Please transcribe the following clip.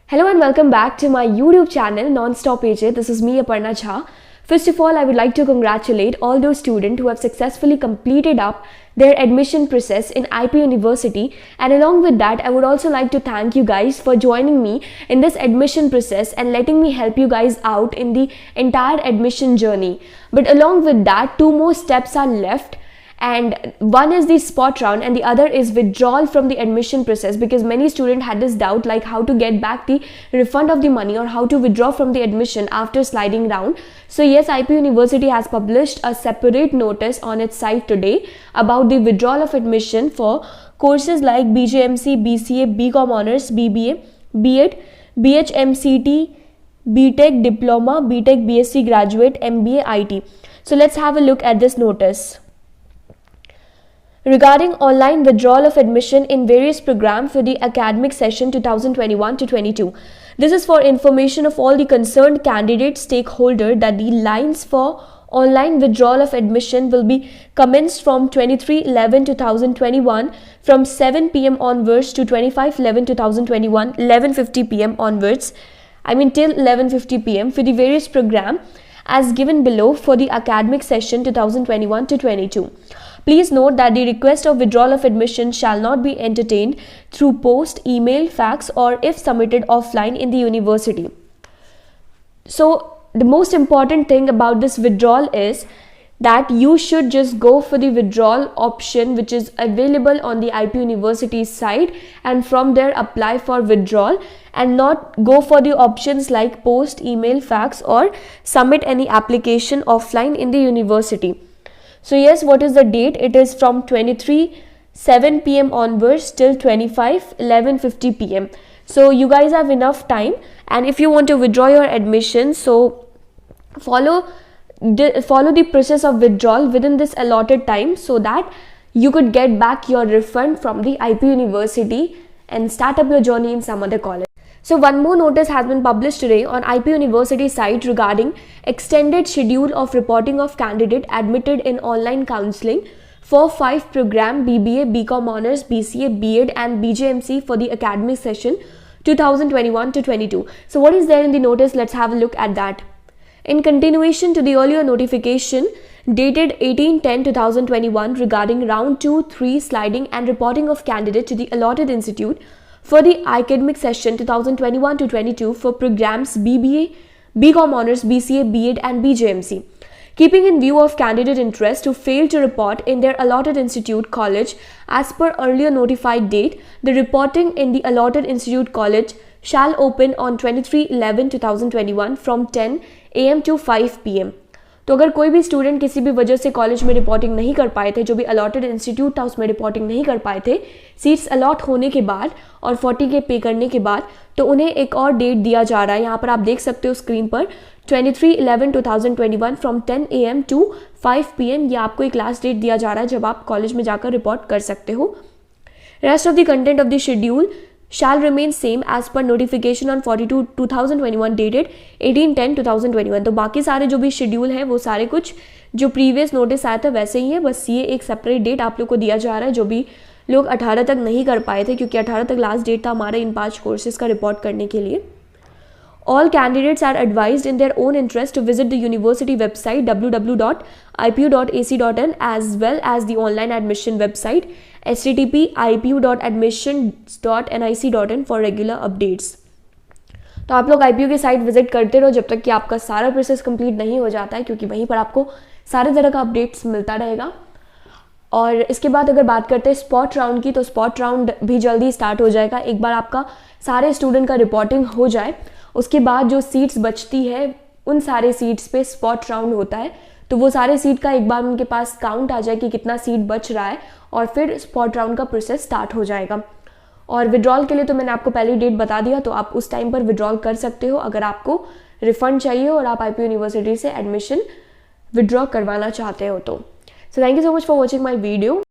Hello and welcome back to my YouTube channel Non-Stop AJ. This is me Aparna Jha. First of all, I would like to congratulate all those students who have successfully completed up their admission process in IPU University, and along with that I would also like to thank you guys for joining me in this admission process and letting me help you guys out in the entire admission journey. But along with that, two more steps are left, and one is the spot round and the other is withdrawal from the admission process, because many students had this doubt like how to get back the refund of the money or how to withdraw from the admission after sliding round. So yes, IPU University has published a separate notice on its site today about the withdrawal of admission for courses like BAJMC, BCA, BCOM Honors, BBA, B.Ed, BHMCT, B.Tech Diploma, B.Tech BSc Graduate, MBA, IT. So let's have a look at this notice. Regarding online withdrawal of admission in various programs for the academic session 2021-22. This is for information of all the concerned candidate stakeholder that the lines for online withdrawal of admission will be commenced from 23/11/2021 from 7 p.m. onwards to 25/11/2021 11:50 p.m. onwards. Till 11:50 p.m. for the various program as given below for the academic session 2021-22. Please note that the request of withdrawal of admission shall not be entertained through post, email, fax, or if submitted offline in the university. So the most important thing about this withdrawal is that you should just go for the withdrawal option which is available on the IPU University site, and from there apply for withdrawal and not go for the options like post, email, fax, or submit any application offline in the university. So yes, what is the date? It is from 7 p.m. onwards till 11:50 p.m. So you guys have enough time, and if you want to withdraw your admission, so follow the process of withdrawal within this allotted time so that you could get back your refund from the IPU University and start up your journey in some other college. So one more notice has been published today on IPU University site regarding extended schedule of reporting of candidate admitted in online counseling for 5 program BBA, BCOM Honors, BCA, B.Ed and BJMC for the academic session 2021-22. So what is there in the notice? Let's have a look at that. In continuation to the earlier notification dated 18/10/2021 regarding round 2-3 sliding and reporting of candidate to the allotted institute for the academic session 2021-22 for programs BBA, BCOM Honors, BCA, B.Ed and BJMC. Keeping in view of candidate interest who failed to report in their allotted institute college as per earlier notified date, the reporting in the allotted institute college shall open on 23/11/2021 from 10 a.m. to 5 p.m. तो अगर कोई भी student किसी भी वजह से college में reporting नहीं कर पाए थे, जो भी अलॉटेड इंस्टीट्यूट था उसमें रिपोर्टिंग नहीं कर पाए थे, सीट्स अलॉट होने के बाद और 40K पे करने के बाद, तो उन्हें एक और डेट दिया जा रहा है. यहाँ पर आप देख सकते हो स्क्रीन पर 23/11/2021 फ्रॉम 10 AM to 5 PM. ये आपको एक लास्ट डेट दिया जा रहा है जब आप कॉलेज में जाकर रिपोर्ट कर सकते हो. Rest of the content of the schedule shall remain same as per notification on 42/2021 dated 18/10/2021. तो बाकी सारे जो भी शेड्यूल है वो सारे कुछ जो प्रीवियस नोटिस आया था वैसे ही है, बस ये एक सेपरेट डेट आप लोग को दिया जा रहा है जो भी लोग 18 तक नहीं कर पाए थे, क्योंकि 18 तक लास्ट डेट था हमारे इन 5 कोर्सेज का रिपोर्ट करने के लिए. All candidates are advised in their own interest to visit the university website www.ipu.ac.in as well as the online admission website http://ipu.admissions.nic.in for regular updates. तो आप लोग IPU की साइट विजिट करते रहो जब तक कि आपका सारा प्रोसेस कंप्लीट नहीं हो जाता है, क्योंकि वहीं पर आपको सारे तरह का अपडेट्स मिलता रहेगा. और इसके बाद अगर बात करते हैं स्पॉट राउंड की, तो स्पॉट राउंड भी जल्दी स्टार्ट हो जाएगा. एक बार आपका सारे स्टूडेंट का रिपोर्टिंग हो जाए, उसके बाद जो सीट्स बचती है उन सारे सीट्स पे स्पॉट राउंड होता है. तो वो सारे सीट का एक बार उनके पास काउंट आ जाए कि कितना सीट बच रहा है, और फिर स्पॉट राउंड का प्रोसेस स्टार्ट हो जाएगा. और विड्रॉल के लिए तो मैंने आपको पहले डेट बता दिया, तो आप उस टाइम पर विड्रॉल कर सकते हो अगर आपको रिफंड चाहिए और आप IPU यूनिवर्सिटी से एडमिशन विड्रॉ करवाना चाहते हो तो. So thank you so much for watching my video.